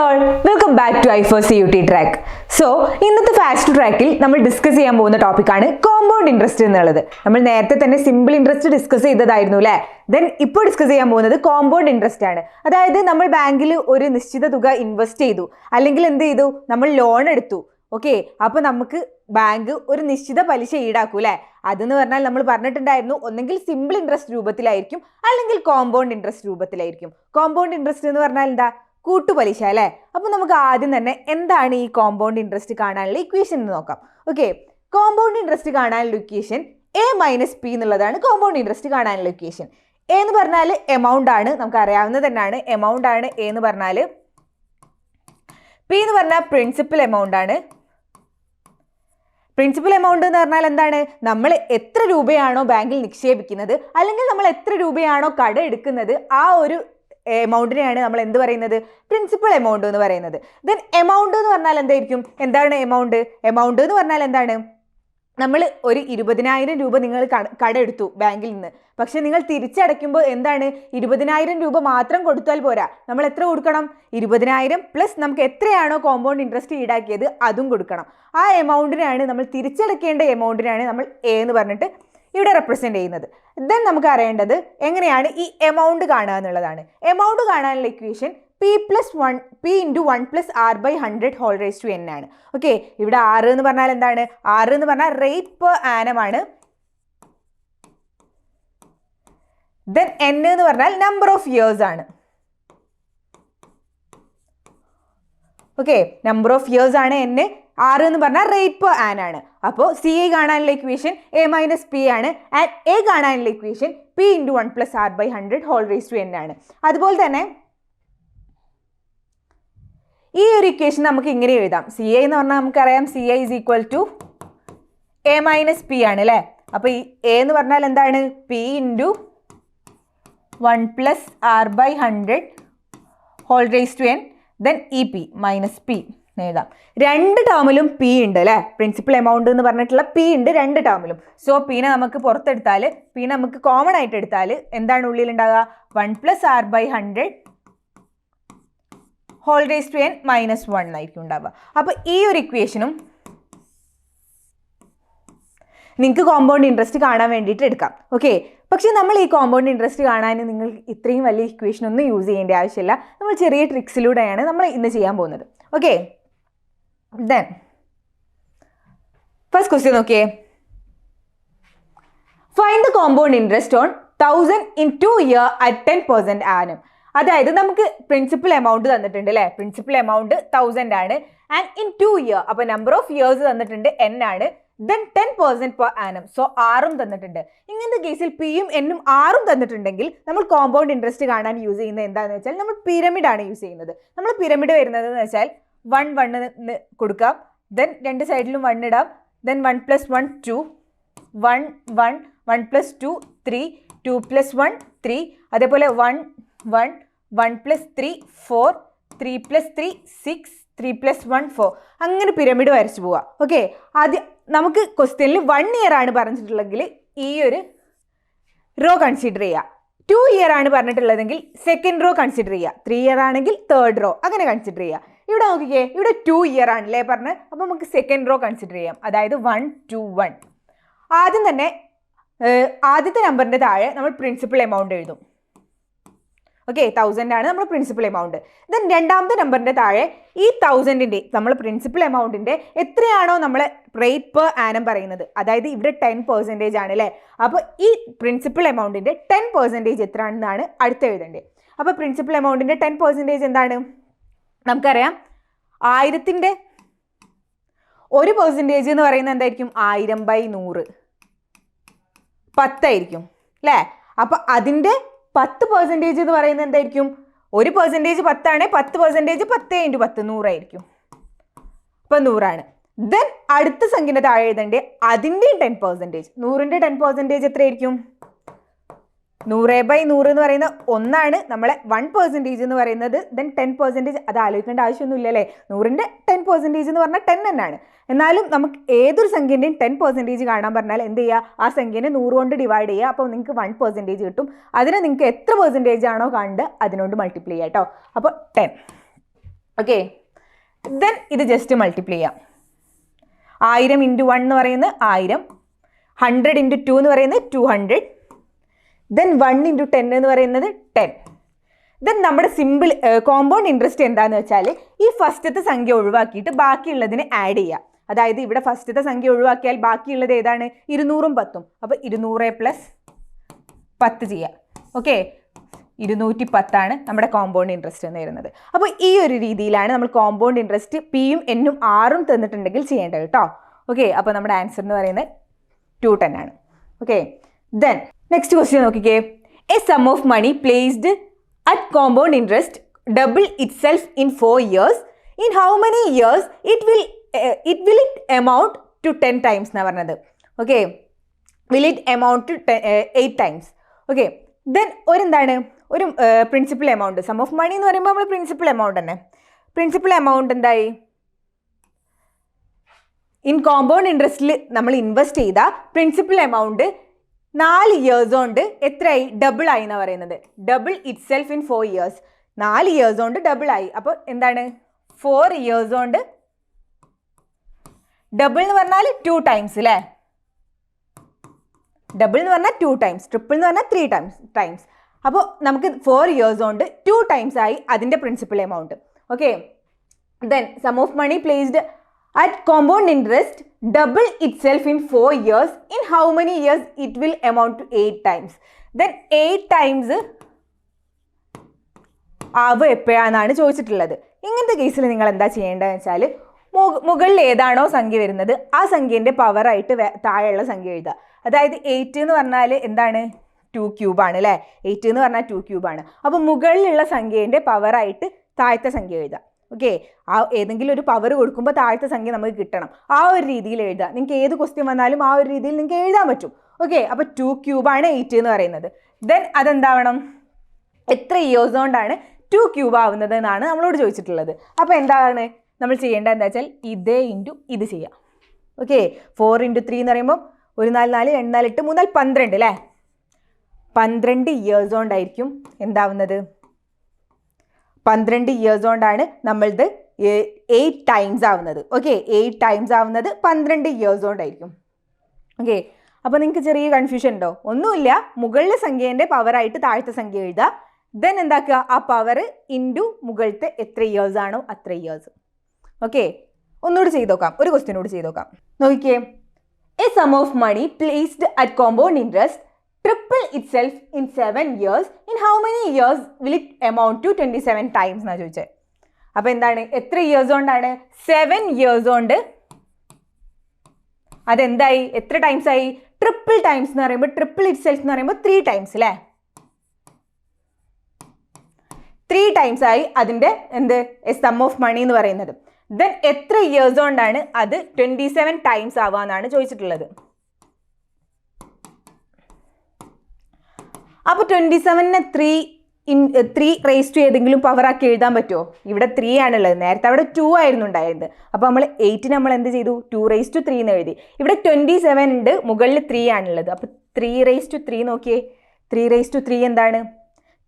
all, welcome back to I4CUT track. So, ഇന്നത്തെ fast ട്രാക്കിൽ നമ്മൾ ഡിസ്കസ് ചെയ്യാൻ പോകുന്ന ടോപ്പിക്കാണ് കോമ്പൗണ്ട് ഇൻട്രസ്റ്റ് എന്നുള്ളത്. നമ്മൾ നേരത്തെ തന്നെ സിമ്പിൾ ഇൻട്രസ്റ്റ് ഡിസ്കസ് ചെയ്തതായിരുന്നു അല്ലേ? ദെൻ ഇപ്പോൾ ഡിസ്കസ് ചെയ്യാൻ പോകുന്നത് കോമ്പൗണ്ട് ഇൻട്രസ്റ്റ് ആണ്. അതായത് നമ്മൾ ബാങ്കിൽ ഒരു നിശ്ചിത തുക ഇൻവെസ്റ്റ് ചെയ്തു, അല്ലെങ്കിൽ എന്ത് ചെയ്തു, നമ്മൾ ലോൺ എടുത്തു. ഓക്കെ, അപ്പോൾ നമുക്ക് ബാങ്ക് ഒരു നിശ്ചിത പലിശ ഈടാക്കൂ അല്ലേ? അതെന്ന് പറഞ്ഞാൽ നമ്മൾ പറഞ്ഞിട്ടുണ്ടായിരുന്നു, ഒന്നെങ്കിൽ സിമ്പിൾ ഇൻട്രസ്റ്റ് രൂപത്തിലായിരിക്കും, അല്ലെങ്കിൽ കോമ്പൗണ്ട് ഇൻട്രസ്റ്റ് രൂപത്തിലായിരിക്കും. കോമ്പൗണ്ട് ഇൻട്രസ്റ്റ് എന്ന് പറഞ്ഞാൽ എന്താ? കൂട്ടുപലിശ അല്ലേ? അപ്പോൾ നമുക്ക് ആദ്യം തന്നെ എന്താണ് ഈ കോമ്പൗണ്ട് ഇൻട്രസ്റ്റ് കാണാനുള്ള ഇക്വേഷൻ എന്ന് നോക്കാം. ഓക്കെ, കോമ്പൗണ്ട് ഇൻട്രസ്റ്റ് കാണാനുള്ള ഇക്വേഷൻ A-P എന്നുള്ളതാണ് കോമ്പൗണ്ട് ഇൻട്രസ്റ്റ് കാണാനുള്ള ഇക്വേഷൻ. എ എന്ന് പറഞ്ഞാൽ എമൗണ്ട് ആണ്, നമുക്ക് അറിയാവുന്നത് തന്നെയാണ്. എമൗണ്ട് ആണ് എ എന്ന് പറഞ്ഞാൽ. പി എന്ന് പറഞ്ഞാൽ പ്രിൻസിപ്പൽ എമൗണ്ട് ആണ്. പ്രിൻസിപ്പൽ എമൗണ്ട് എന്ന് പറഞ്ഞാൽ എന്താണ്? നമ്മൾ എത്ര രൂപയാണോ ബാങ്കിൽ നിക്ഷേപിക്കുന്നത്, അല്ലെങ്കിൽ നമ്മൾ എത്ര രൂപയാണോ കട എടുക്കുന്നത്, ആ ഒരു എമൗണ്ടിനെയാണ് നമ്മൾ എന്ത് പറയുന്നത്? പ്രിൻസിപ്പൽ എമൗണ്ട് എന്ന് പറയുന്നത്. ദെൻ എമൗണ്ട് എന്ന് പറഞ്ഞാൽ എന്തായിരിക്കും? എന്താണ് എമൗണ്ട്? എമൗണ്ട് എന്ന് പറഞ്ഞാൽ എന്താണ്? നമ്മൾ ഒരു 20,000 രൂപ നിങ്ങൾ കട എടുത്തു ബാങ്കിൽ നിന്ന്. പക്ഷെ നിങ്ങൾ തിരിച്ചടയ്ക്കുമ്പോൾ എന്താണ്? 20,000 രൂപ മാത്രം കൊടുത്താൽ പോരാ, നമ്മൾ എത്ര കൊടുക്കണം? 20,000 പ്ലസ് നമുക്ക് എത്രയാണോ കോമ്പൗണ്ട് ഇൻട്രസ്റ്റ് ഈടാക്കിയത് അതും കൊടുക്കണം. ആ എമൗണ്ടിനാണ്, നമ്മൾ തിരിച്ചടയ്ക്കേണ്ട എമൗണ്ടിനാണ് നമ്മൾ എ എന്ന് പറഞ്ഞിട്ട് ഇവിടെ റെപ്രസെൻറ്റ് ചെയ്യുന്നത്. ദെൻ നമുക്ക് അറിയേണ്ടത് എങ്ങനെയാണ് ഈ എമൗണ്ട് കാണുക എന്നുള്ളതാണ്. എമൗണ്ട് കാണാനുള്ള equation P × 1/100 whole raise to n ആണ്. ഓക്കെ, ഇവിടെ R എന്ന് പറഞ്ഞാൽ എന്താണ്? R എന്ന് പറഞ്ഞാൽ റേറ്റ് പെർ ആനം ആണ്. ദെൻ n എന്ന് പറഞ്ഞാൽ നമ്പർ ഓഫ് ഇയേഴ്സ് ആണ്. ഓക്കെ, നമ്പർ ഓഫ് ഇയേഴ്സ് ആണ് n. R എന്ന് പറഞ്ഞാൽ റേറ്റ് പെർ ആൻ ആണ്. അപ്പോൾ CA കാണാനുള്ള ഇക്വേഷൻ A-P ആണ്. ആൻഡ് A കാണാനുള്ള equation P × 1/R/100 whole raise to n ആണ്. അതുപോലെ തന്നെ ഈ ഒരു ഇക്വേഷൻ നമുക്ക് ഇങ്ങനെ എഴുതാം. CA എന്ന് പറഞ്ഞാൽ നമുക്കറിയാം, CA = A-P ആണ് അല്ലേ? അപ്പോൾ ഈ A എന്ന് പറഞ്ഞാൽ എന്താണ്? P × 1/R/100 whole raise to n. Then EP -P എഴുതാം. രണ്ട് ടേമിലും P ഉണ്ട് അല്ലേ? പ്രിൻസിപ്പൽ എമൗണ്ട് എന്ന് പറഞ്ഞിട്ടുള്ള P ഉണ്ട് രണ്ട് ടേമിലും. സോ Pനെ നമുക്ക് പുറത്തെടുത്താൽ, P നമുക്ക് കോമൺ ആയിട്ട് എടുത്താൽ എന്താണ് ഉള്ളിൽ ഉണ്ടാകുക? 1/R/100 whole raise to n -1 എന്നായിരിക്കും ഉണ്ടാവുക. അപ്പോൾ ഈ ഒരു ഇക്വേഷനും നിങ്ങൾക്ക് കോമ്പൗണ്ട് ഇൻട്രസ്റ്റ് കാണാൻ വേണ്ടിയിട്ട് എടുക്കാം. ഓക്കെ, പക്ഷേ നമ്മൾ ഈ കോമ്പൗണ്ട് ഇൻട്രസ്റ്റ് കാണാൻ നിങ്ങൾ ഇത്രയും വലിയ ഇക്വേഷൻ ഒന്നും യൂസ് ചെയ്യേണ്ട ആവശ്യമില്ല. നമ്മൾ ചെറിയ ട്രിക്സിലൂടെയാണ് നമ്മൾ ഇന്ന് ചെയ്യാൻ പോകുന്നത്. ഓക്കെ, ദെൻ ഫസ്റ്റ് ക്വസ്റ്റ്യൻ നോക്കിയേ. Find the compound interest on 1000 in 2 years at 10% annum. അതായത് നമുക്ക് പ്രിൻസിപ്പൽ എമൗണ്ട് തന്നിട്ടുണ്ട് അല്ലേ? പ്രിൻസിപ്പൽ എമൗണ്ട് 1000 ആണ്. ആൻഡ് ഇൻ 2 years, അപ്പോൾ നമ്പർ ഓഫ് ഇയേഴ്സ് തന്നിട്ടുണ്ട് n ആണ്. Then 10% per annum. സോ ആറും തന്നിട്ടുണ്ട്. ഇങ്ങനത്തെ കേസിൽ പിയും എന്നും ആറും തന്നിട്ടുണ്ടെങ്കിൽ നമ്മൾ കോമ്പൗണ്ട് ഇൻട്രസ്റ്റ് കാണാൻ യൂസ് ചെയ്യുന്നത് എന്താണെന്ന് വെച്ചാൽ നമ്മൾ പിരമിഡ് ആണ് യൂസ് ചെയ്യുന്നത്. നമ്മൾ പിരമിഡ് വരുന്നത് എന്ന് വെച്ചാൽ 1 കൊടുക്കാം. ദെൻ രണ്ട് സൈഡിലും 1 ഇടാം. ദെൻ 1 + 1 2, 1 1 1 + 2 3, 2 + 1 3, അതേപോലെ 1 1 1 + 3 4, 3 + 3 6, 3 + 1 4. അങ്ങനെ പിരമിഡ് വരച്ചു പോവാം. ഓക്കെ, ആദ്യം നമുക്ക് ക്വസ്റ്റ്യനിൽ 1 year ആണ് പറഞ്ഞിട്ടുള്ളതെങ്കിൽ ഈ ഒരു റോ കൺസിഡർ ചെയ്യുക. 2 year ആണ് പറഞ്ഞിട്ടുള്ളതെങ്കിൽ സെക്കൻഡ് റോ കൺസിഡർ ചെയ്യുക. 3 year ആണെങ്കിൽ തേർഡ് റോ, അങ്ങനെ കൺസിഡർ ചെയ്യുക. ഇവിടെ നോക്കിക്കേ, ഇവിടെ 2 year ആണല്ലേ പറഞ്ഞത്. അപ്പോൾ നമുക്ക് സെക്കൻഡ് റോ കൺസിഡർ ചെയ്യാം. അതായത് 1 2 1. ആദ്യം തന്നെ ആദ്യത്തെ നമ്പറിൻ്റെ താഴെ നമ്മൾ പ്രിൻസിപ്പൽ എമൗണ്ട് എഴുതും. ഓക്കെ, 1000 ആണ് നമ്മൾ പ്രിൻസിപ്പൽ എമൗണ്ട്. ദെൻ രണ്ടാമത്തെ നമ്പറിൻ്റെ താഴെ ഈ 1000ൻ്റെ നമ്മൾ പ്രിൻസിപ്പൽ എമൗണ്ടിൻ്റെ എത്രയാണോ നമ്മൾ റേറ്റ് പെർ ആനം പറയുന്നത്, അതായത് ഇവിടെ 10% ആണ് അല്ലേ? അപ്പോൾ ഈ പ്രിൻസിപ്പൽ എമൗണ്ടിൻ്റെ 10% എത്രയാണെന്നാണ് അടുത്ത് എഴുതേണ്ടത്. അപ്പോൾ പ്രിൻസിപ്പൽ എമൗണ്ടിൻ്റെ 10% എന്താണ്? നമുക്കറിയാം, 1000ൻ്റെ 1% എന്ന് പറയുന്നത് എന്തായിരിക്കും? 1000/100 10 ആയിരിക്കും അല്ലേ? അപ്പോൾ അതിൻ്റെ 10% എന്ന് പറയുന്നത് എന്തായിരിക്കും? 1% 10 ആണ്. 10% 10 × 10 100 ആയിരിക്കും. അപ്പോൾ 100 ആണ്. ദെൻ അടുത്ത സംഖ്യയുടെ താഴെ എഴുതേണ്ടത് അതിൻ്റെയും 10%. 100ൻ്റെ 10% എത്രയായിരിക്കും? 100/100 എന്ന് പറയുന്ന 1 ആണ്. നമ്മളെ 1% എന്ന് പറയുന്നത്. ദെൻ 10% അത് ആലോചിക്കേണ്ട ആവശ്യമൊന്നുമില്ല അല്ലേ? 100ൻ്റെ 10% എന്ന് പറഞ്ഞാൽ 10 തന്നെയാണ്. എന്നാലും നമുക്ക് ഏതൊരു സംഖ്യൻ്റെയും 10% കാണാൻ പറഞ്ഞാൽ എന്ത് ചെയ്യുക? ആ സംഖ്യനെ 100 കൊണ്ട് ഡിവൈഡ് ചെയ്യുക. അപ്പോൾ നിങ്ങൾക്ക് 1% കിട്ടും. അതിനെ നിങ്ങൾക്ക് എത്ര പെർസെൻറ്റേജ് ആണോ കണ്ട് അതിനോട് മൾട്ടിപ്ലൈ ചെയ്യുക കേട്ടോ. അപ്പോൾ 10. ഓക്കെ, ദെൻ ഇത് ജസ്റ്റ് മൾട്ടിപ്ലൈ ചെയ്യാം. 1000 × 1 എന്ന് പറയുന്നത് 1000, 100 × 2 എന്ന് പറയുന്നത് 200, ദെൻ 1 × 10 എന്ന് പറയുന്നത് 10. ദെൻ നമ്മുടെ സിമ്പിൾ കോമ്പൗണ്ട് ഇൻട്രസ്റ്റ് എന്താണെന്ന് വെച്ചാൽ ഈ ഫസ്റ്റത്തെ സംഖ്യ ഒഴിവാക്കിയിട്ട് ബാക്കിയുള്ളതിന് ആഡ് ചെയ്യുക. അതായത് ഇവിടെ ഫസ്റ്റത്തെ സംഖ്യ ഒഴിവാക്കിയാൽ ബാക്കിയുള്ളത് ഏതാണ്? 200ഉം 10ഉം. അപ്പോൾ 200 + 10 ചെയ്യാം. ഓക്കെ, 210 നമ്മുടെ കോമ്പൗണ്ട് ഇൻട്രസ്റ്റ് എന്ന് വരുന്നത്. അപ്പോൾ ഈ ഒരു രീതിയിലാണ് നമ്മൾ കോമ്പൗണ്ട് ഇൻട്രസ്റ്റ് പിയും എന്നും 6ഉം തന്നിട്ടുണ്ടെങ്കിൽ ചെയ്യേണ്ടത് കേട്ടോ. ഓക്കെ, അപ്പോൾ നമ്മുടെ ആൻസർ എന്ന് പറയുന്നത് 210 ആണ്. ഓക്കെ, ദെൻ നെക്സ്റ്റ് ക്വസ്റ്റ്യൻ നോക്കിക്കേ. A sum of money placed at compound interest double itself in 4 years. In how many years it will amount to 10 times എന്നാണ് പറഞ്ഞത്. Okay, will it amount to 8 times. Okay, then ഒരു principal amount, sum of money എന്ന് പറയുമ്പോൾ നമ്മൾ principal amount തന്നെ. Principal amount എന്തായി? In compound ഇൻട്രസ്റ്റിൽ നമ്മൾ ഇൻവെസ്റ്റ് ചെയ്ത പ്രിൻസിപ്പൽ എമൗണ്ട് 4 years കൊണ്ട് എത്രയായി? ഡബിൾ ആയി എന്നാണ് പറയുന്നത്. Double itself in 4 years. 4 years കൊണ്ട് ഡബിൾ ആയി. അപ്പോൾ എന്താണ്? 4 years കൊണ്ട് ഡബിൾ എന്ന് പറഞ്ഞാൽ 2 times അല്ലേ? ഡബിൾ എന്ന് പറഞ്ഞാൽ 2 times, ട്രിപ്പിൾ എന്ന് പറഞ്ഞാൽ 3 times. അപ്പോൾ നമുക്ക് 4 years കൊണ്ട് 2 times ആയി അതിൻ്റെ principal amount. Okay, then sum of money placed at compound interest double itself in 4 years. In how many years it will amount to 8 times. Then 8 times ആവുക എപ്പോഴാണെന്നാണ് ചോദിച്ചിട്ടുള്ളത്. ഇങ്ങനത്തെ കേസിൽ നിങ്ങൾ എന്താ ചെയ്യേണ്ടതെന്ന് വെച്ചാൽ മുകളിൽ ഏതാണോ സംഖ്യ വരുന്നത് ആ സംഖ്യേൻ്റെ പവറായിട്ട് താഴെയുള്ള സംഖ്യ എഴുതുക. അതായത് 8 എന്ന് പറഞ്ഞാൽ എന്താണ്? 2 cube ആണ് അല്ലേ? 8 എന്ന് പറഞ്ഞാൽ 2 cube ആണ്. അപ്പോൾ മുകളിലുള്ള സംഖ്യേൻ്റെ പവറായിട്ട് താഴത്തെ സംഖ്യ എഴുതുക. ഓക്കെ, ആ ഏതെങ്കിലും ഒരു പവർ കൊടുക്കുമ്പോൾ താഴത്തെ സംഖ്യ നമുക്ക് കിട്ടണം. ആ ഒരു രീതിയിൽ എഴുതുക. നിങ്ങൾക്ക് ഏത് ക്വസ്റ്റ്യൻ വന്നാലും ആ ഒരു രീതിയിൽ നിങ്ങൾക്ക് എഴുതാൻ പറ്റും. ഓക്കെ, അപ്പോൾ 2 cube ആണ് 8 എന്ന് പറയുന്നത്. ദെൻ അതെന്താവണം? എത്ര ഇയേഴ്സ് കൊണ്ടാണ് 2 cube ആവുന്നത് എന്നാണ് നമ്മളോട് ചോദിച്ചിട്ടുള്ളത്. അപ്പോൾ എന്താണ് നമ്മൾ ചെയ്യേണ്ടത് എന്താ വെച്ചാൽ ഇത് ഇൻറ്റു ഇത് ചെയ്യാം. ഓക്കെ, 4 × 3 എന്ന് പറയുമ്പോൾ 1 4 4 2 4 8 3 4 12 അല്ലേ? 12 ഇയേഴ്സ് കൊണ്ടായിരിക്കും എന്താവുന്നത്? 12 ഇയേഴ്സ് കൊണ്ടാണ് നമ്മളത് 8 times ആവുന്നത്. ഓക്കെ, 8 times ആവുന്നത് 12 ഇയേഴ്സ് കൊണ്ടായിരിക്കും. ഓക്കെ, അപ്പോൾ നിങ്ങൾക്ക് ചെറിയ കൺഫ്യൂഷൻ ഉണ്ടോ? ഒന്നുമില്ല, മുകളിലെ സംഖ്യേൻ്റെ പവറായിട്ട് താഴത്തെ സംഖ്യ എഴുതുക. ദെൻ എന്താക്കുക? ആ പവർ ഇൻറ്റു മുകളിലത്തെ എത്ര ഇയേഴ്സ് ആണോ അത്ര ഇയേഴ്സ്. ഓക്കെ, ഒന്നുകൂടി ചെയ്ത് നോക്കാം. ഒരു ക്വസ്റ്റ്യൻ കൂടി ചെയ്ത് നോക്കാം. നോക്കിയേ. A sum of money placed at compound interest triple itself in 7 years. In how many years will it amount to 27 times എന്നാണ് ചോദിച്ചത്. അപ്പോൾ എന്താണ്? എത്ര ഇയേഴ്സ് കൊണ്ടാണ്? 7 years കൊണ്ട് അതെന്തായി? എത്ര ടൈംസ് ആയി? ട്രിപ്പിൾ ടൈംസ് എന്ന് പറയുമ്പോൾ ട്രിപ്പിൾ ഇറ്റ് സെൽഫ് എന്ന് പറയുമ്പോൾ 3 times അല്ലേ? 3 times ആയി അതിൻ്റെ എന്ത്? സം ഓഫ് മണി എന്ന് പറയുന്നത്. ദെൻ എത്ര ഇയേഴ്സ് കൊണ്ടാണ് അത് 27 times ആവാന്നാണ് ചോദിച്ചിട്ടുള്ളത്. അപ്പോൾ 27നെ 3 raised to ഏതെങ്കിലും പവർ ആക്കി എഴുതാൻ പറ്റുമോ? ഇവിടെ 3 ആണുള്ളത്. നേരത്തെ അവിടെ 2 ആയിരുന്നു ഉണ്ടായിരുന്നത്. അപ്പോൾ നമ്മൾ 8 നമ്മൾ എന്ത് ചെയ്തു? 2 raised to 3 എന്ന് എഴുതി. ഇവിടെ 27 ഉണ്ട്, മുകളിൽ 3 ആണുള്ളത്. അപ്പോൾ 3 raised to 3 നോക്കിയേ. 3 raised to 3 എന്താണ്?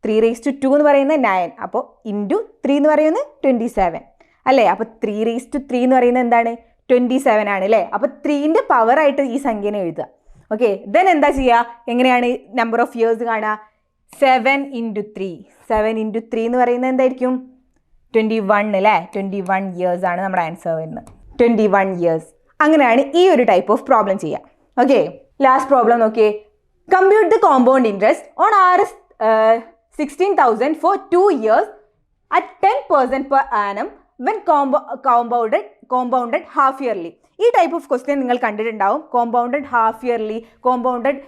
3 raised to 2 എന്ന് പറയുന്നത് 9. അപ്പോൾ ഇൻറ്റു 3 എന്ന് പറയുന്നത് 27 അല്ലേ? അപ്പോൾ 3 raised to 3 എന്ന് പറയുന്നത് എന്താണ്? 27 ആണ് അല്ലേ? അപ്പോൾ 3ൻ്റെ പവറായിട്ട് ഈ സംഖ്യനെ എഴുതുക. ഓക്കെ, ദെൻ എന്താ ചെയ്യുക? എങ്ങനെയാണ് നമ്പർ ഓഫ് ഇയേഴ്സ് കാണുക? 7 × 3. 7 × 3 എന്ന് പറയുന്നത് എന്തായിരിക്കും? 21 അല്ലേ? 21 years ആണ് നമ്മുടെ ആൻസർ വരുന്നത്. 21 years. അങ്ങനെയാണ് ഈ ഒരു ടൈപ്പ് ഓഫ് പ്രോബ്ലം ചെയ്യുക. ഓക്കെ, ലാസ്റ്റ് പ്രോബ്ലം നോക്കിയേ. Compute the compound interest on Rs 16,000 for 2 years at 10% per annum when compounded half yearly. ഈ ടൈപ്പ് ഓഫ് ക്വസ്റ്റ്യൻ നിങ്ങൾ കണ്ടിട്ടുണ്ടാവും. Compounded half yearly, compounded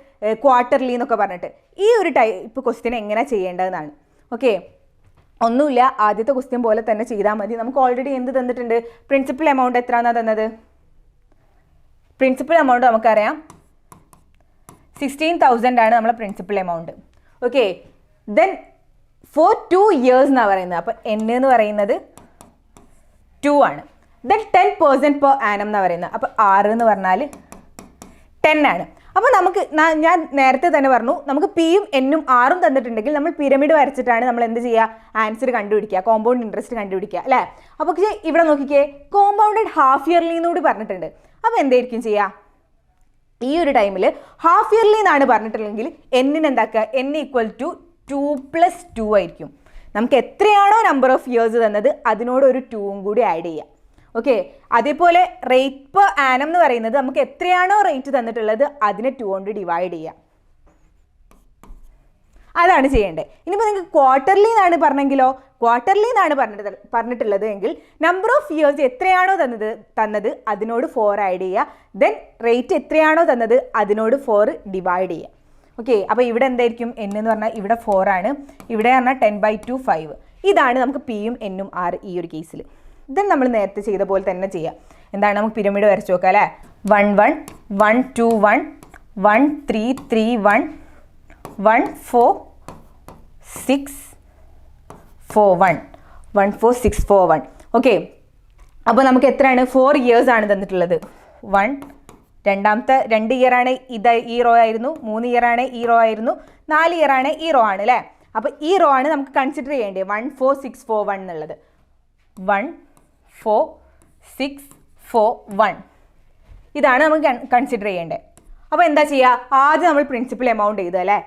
quarterly എന്നൊക്കെ പറഞ്ഞിട്ട്. ഈ ഒരു ടൈപ്പ് ക്വസ്റ്റ്യൻ എങ്ങനെ ചെയ്യേണ്ടതെന്നാണ്. ഓക്കെ, ഒന്നുമില്ല, ആദ്യത്തെ ക്വസ്റ്റ്യൻ പോലെ തന്നെ ചെയ്താൽ മതി. നമുക്ക് ഓൾറെഡി എന്ത് തന്നിട്ടുണ്ട്? പ്രിൻസിപ്പൽ എമൗണ്ട് എത്രയാണെന്നാണ് തന്നത്? പ്രിൻസിപ്പൽ എമൗണ്ട് നമുക്കറിയാം 16,000 ആണ് നമ്മളെ principal amount. Okay, then for 2 years എന്നാണ് പറയുന്നത്. അപ്പോൾ n എന്ന് പറയുന്നത് 2 ആണ്. ദെൻ 10% per annum എന്നാണ് പറയുന്നത്. അപ്പോൾ 6 എന്ന് പറഞ്ഞാൽ 10 ആണ്. അപ്പോൾ നമുക്ക് ഞാൻ നേരത്തെ തന്നെ പറഞ്ഞു, നമുക്ക് പിയും എന്നും ആറും തന്നിട്ടുണ്ടെങ്കിൽ നമ്മൾ പിരമിഡ് വരച്ചിട്ടാണ് നമ്മൾ എന്ത് ചെയ്യുക, ആൻസർ കണ്ടുപിടിക്കുക, കോമ്പൗണ്ട് ഇൻട്രസ്റ്റ് കണ്ടുപിടിക്കുക അല്ലേ. അപ്പോൾ ഇവിടെ നോക്കിക്കേ, കോമ്പൗണ്ടഡ് ഹാഫ് ഇയർലി എന്നൂടി പറഞ്ഞിട്ടുണ്ട്. അപ്പോൾ എന്തായിരിക്കും ചെയ്യുക, ഈ ഒരു ടൈമിൽ ഹാഫ് ഇയർലി എന്നാണ് പറഞ്ഞിട്ടുണ്ടെങ്കിൽ എന്നിന് എന്താക്കുക, n = 2 + 2 ആയിരിക്കും. നമുക്ക് എത്രയാണോ നമ്പർ ഓഫ് ഇയേഴ്സ് തന്നത് അതിനോട് ഒരു 2ഉം കൂടി ആഡ് ചെയ്യാം. ഓക്കെ, അതേപോലെ റേറ്റ് പെർ ആനം എന്ന് പറയുന്നത് നമുക്ക് എത്രയാണോ റേറ്റ് തന്നിട്ടുള്ളത് അതിനെ 2 കൊണ്ട് ഡിവൈഡ് ചെയ്യാം. അതാണ് ചെയ്യേണ്ടത്. ഇനിയിപ്പോൾ നിങ്ങൾക്ക് ക്വാർട്ടർലി എന്നാണ് പറഞ്ഞെങ്കിലോ, ക്വാർട്ടർലി എന്നാണ് പറഞ്ഞിട്ടുള്ളത് എങ്കിൽ നമ്പർ ഓഫ് ഇയേഴ്സ് എത്രയാണോ തന്നത് അതിനോട് 4 ആഡ് ചെയ്യുക. ദെൻ റേറ്റ് എത്രയാണോ തന്നത് അതിനോട് 4 ഡിവൈഡ് ചെയ്യുക. ഓക്കെ, അപ്പോൾ ഇവിടെ എന്തായിരിക്കും, n എന്ന് പറഞ്ഞാൽ ഇവിടെ 4 ആണ്, ഇവിടെ പറഞ്ഞാൽ 10/2 5. ഇതാണ് നമുക്ക് പിയും എന്നും 6 ഈ ഒരു കേസിൽ. ദെൻ നമ്മൾ നേരത്തെ ചെയ്ത പോലെ തന്നെ ചെയ്യാം. എന്താണ്, നമുക്ക് പിരമിഡ് വരച്ച് നോക്കാം അല്ലേ. 1 1 1 2 1 1 3 3 1 1 4 6 4 1 1 4 6 4 1. ഓക്കെ, അപ്പോൾ നമുക്ക് എത്രയാണ്, 4 ഇയേഴ്സ് ആണ് തന്നിട്ടുള്ളത്. 1 രണ്ടാമത്തെ 2 ഇയർ ആണ് ഇത്, ഈ റോ ആയിരുന്നു. 3 ഇയർ ആണ് ഈ റോ ആയിരുന്നു. 4 ഇയർ ആണ് ഈ റോ ആണ് അല്ലേ. അപ്പോൾ ഈ റോ ആണ് നമുക്ക് കൺസിഡർ ചെയ്യേണ്ടത് 1 4 6 4 1 എന്നുള്ളത്. 1 4 6 4 1 ഇതാണ് നമുക്ക് കൺസിഡർ ചെയ്യേണ്ടത്. അപ്പോൾ എന്താ ചെയ്യുക, ആദ്യം നമ്മൾ പ്രിൻസിപ്പൽ എമൗണ്ട് എഴുതുക അല്ലേ.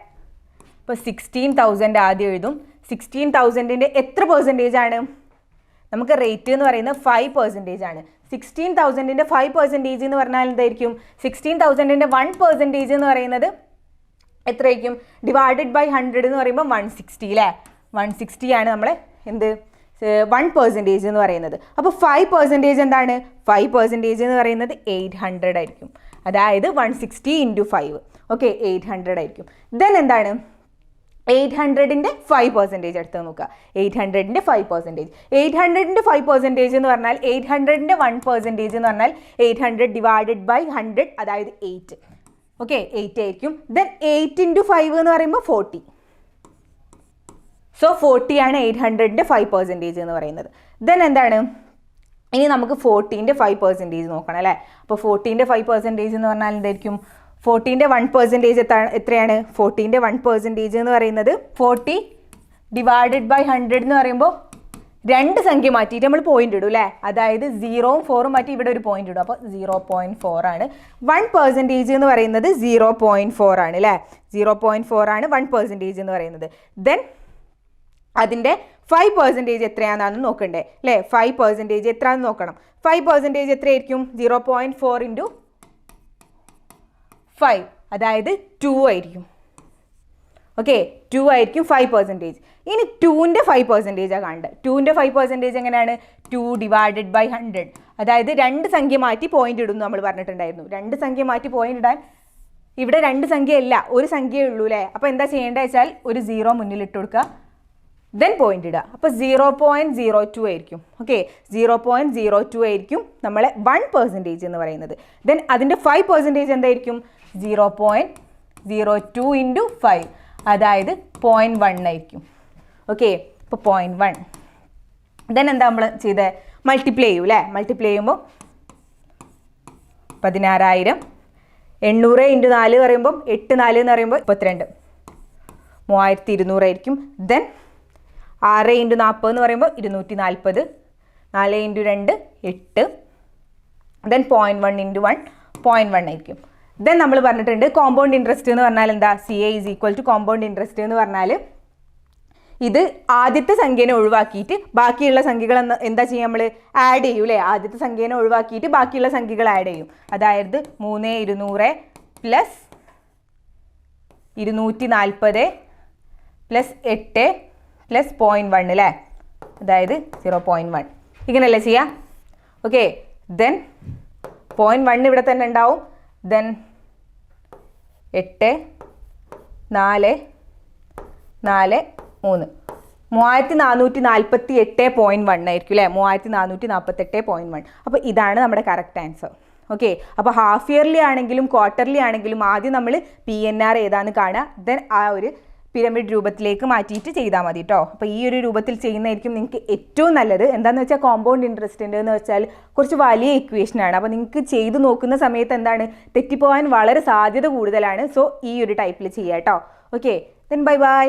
ഇപ്പോൾ 16,000 ആദ്യം എഴുതും. 16,000ൻ്റെ എത്ര പെർസെൻറ്റേജ് ആണ്, നമുക്ക് റേറ്റ് എന്ന് പറയുന്നത് 5% ആണ്. 16,000ൻ്റെ 5% എന്ന് പറഞ്ഞാൽ എന്തായിരിക്കും, 16,000ൻ്റെ 1% എന്ന് പറയുന്നത് എത്രയായിരിക്കും, ഡിവൈഡഡ് ബൈ 100 എന്ന് പറയുമ്പോൾ 160 അല്ലേ. 160 ആണ് നമ്മളെ എന്ത് 1% എന്ന് പറയുന്നത്. അപ്പോൾ 5% എന്താണ്, 5% എന്ന് പറയുന്നത് 800 ആയിരിക്കും. അതായത് 160 × 5. ഓക്കെ, 800 ആയിരിക്കും. ദെൻ എന്താണ്, 800ൻ്റെ 5% എടുത്ത് നോക്കുക. 800ൻ്റെ 5%, 800ൻ്റെ 5% എന്ന് പറഞ്ഞാൽ 800ൻ്റെ 1% എന്ന് പറഞ്ഞാൽ 800 ഡിവൈഡഡ് ബൈ 100 അതായത് 8. ഓക്കെ, 8 ആയിരിക്കും. ദെൻ 8 × 5 എന്ന് പറയുമ്പോൾ 40. സോ 40 ആണ് 800ൻ്റെ 5% എന്ന് പറയുന്നത്. ദെൻ എന്താണ്, ഇനി നമുക്ക് 40ൻ്റെ 5% നോക്കണം അല്ലേ. അപ്പോൾ 40ൻ്റെ 5% എന്ന് പറഞ്ഞാൽ എന്തായിരിക്കും, 40ൻ്റെ 1% എത്രയാണ്, 40ൻ്റെ 1% എന്ന് പറയുന്നത് 40 ഡിവൈഡഡ് ബൈ 100 എന്ന് പറയുമ്പോൾ 2 സംഖ്യ മാറ്റിയിട്ട് നമ്മൾ പോയിന്റ് ഇടും അല്ലേ. അതായത് 0ഉം 4ഉം മാറ്റി ഇവിടെ ഒരു പോയിന്റ് ഇടും. അപ്പോൾ 0.4 ആണ്. 1% എന്ന് പറയുന്നത് 0.4 ആണ് അല്ലേ. 0.4 ആണ് 1% എന്ന് പറയുന്നത്. ദെൻ അതിൻ്റെ 5% എത്രയാണെന്ന് നോക്കണ്ടേ അല്ലേ. 5% എത്രയാണെന്ന് നോക്കണം. 5% എത്രയായിരിക്കും, 0.4 × 5 അതായത് 2 ആയിരിക്കും. ഓക്കെ, 2 ആയിരിക്കും 5%. ഇനി 2ൻ്റെ 5% കാണേണ്ടത്. 2ൻ്റെ 5% എങ്ങനെയാണ്, 2 ഡിവൈഡഡ് ബൈ 100 അതായത് 2 സംഖ്യ മാറ്റി പോയിന്റ് ഇടും നമ്മൾ പറഞ്ഞിട്ടുണ്ടായിരുന്നു. 2 സംഖ്യ മാറ്റി പോയിന്റ് ഇടാൻ ഇവിടെ 2 സംഖ്യ അല്ല, ഒരു സംഖ്യയേ ഉള്ളൂ അല്ലേ. അപ്പോൾ എന്താ ചെയ്യേണ്ടത് വെച്ചാൽ ഒരു 0 മുന്നിൽ ഇട്ട് കൊടുക്കുക, ദെൻ പോയിന്റ് ഇടുക. അപ്പോൾ 0.02 ആയിരിക്കും. ഓക്കെ, 0.02 ആയിരിക്കും നമ്മളെ 1% എന്ന് പറയുന്നത്. ദെൻ അതിൻ്റെ 5% എന്തായിരിക്കും, 0.02 × 5 അതായത് 0.1 ആയിരിക്കും. ഓക്കെ, ഇപ്പോൾ 0.1. ദെൻ എന്താ നമ്മൾ ചെയ്തത്, മൾട്ടിപ്ലൈ ചെയ്യും അല്ലേ. മൾട്ടിപ്ലൈ ചെയ്യുമ്പോൾ 16,000, 800 × 4 പറയുമ്പോൾ 8 4 എന്ന് പറയുമ്പോൾ 32, 3200 ആയിരിക്കും. ദെൻ 6 × 40 എന്ന് പറയുമ്പോൾ 240, 4 × 2 8. ദെൻ 0.1 × 1 0.1 ആയിരിക്കും. ദെൻ നമ്മൾ പറഞ്ഞിട്ടുണ്ട് കോമ്പൗണ്ട് ഇൻട്രസ്റ്റ് എന്ന് പറഞ്ഞാൽ എന്താ, CA = കോമ്പൗണ്ട് ഇൻട്രസ്റ്റ് എന്ന് പറഞ്ഞാൽ ഇത് ആദ്യത്തെ സംഖ്യേനെ ഒഴിവാക്കിയിട്ട് ബാക്കിയുള്ള സംഖ്യകൾ എന്താ ചെയ്യുക, നമ്മൾ ആഡ് ചെയ്യും അല്ലേ. ആദ്യത്തെ സംഖ്യേനെ ഒഴിവാക്കിയിട്ട് ബാക്കിയുള്ള സംഖ്യകൾ ആഡ് ചെയ്യും. അതായത് 3 200 പ്ലസ് 240 പ്ലസ് 8 പ്ലസ് 0.1 അല്ലേ, അതായത് 0.1. ഇങ്ങനെയല്ലേ ചെയ്യുക. ഓക്കെ, ദെൻ 0.1 ഇവിടെ തന്നെ ഉണ്ടാവും. ദെൻ 8 4 4 3 3448.1 ആയിരിക്കും അല്ലേ. 3448.1. അപ്പോൾ ഇതാണ് നമ്മുടെ കറക്റ്റ് ആൻസർ. ഓക്കെ, അപ്പോൾ ഹാഫ് ഇയർലി ആണെങ്കിലും ക്വാർട്ടർലി ആണെങ്കിലും ആദ്യം നമ്മൾ PNR ഏതാണെന്ന് കാണുക. ദെൻ ആ ഒരു പിരമിഡ് രൂപത്തിലേക്ക് മാറ്റിയിട്ട് ചെയ്താൽ മതി കേട്ടോ. അപ്പോൾ ഈ ഒരു രൂപത്തിൽ ചെയ്യുന്നതായിരിക്കും നിങ്ങൾക്ക് ഏറ്റവും നല്ലത്. എന്താണെന്ന് വെച്ചാൽ കോമ്പൗണ്ട് ഇൻട്രസ്റ്റിൻ്റെ എന്ന് വെച്ചാൽ കുറച്ച് വലിയ ഇക്വേഷനാണ്. അപ്പോൾ നിങ്ങൾക്ക് ചെയ്ത് നോക്കുന്ന സമയത്ത് എന്താണ് തെറ്റിപ്പോകാൻ വളരെ സാധ്യത കൂടുതലാണ്. സോ ഈ ഒരു ടൈപ്പിൽ ചെയ്യാം കേട്ടോ. Okay, then bye bye.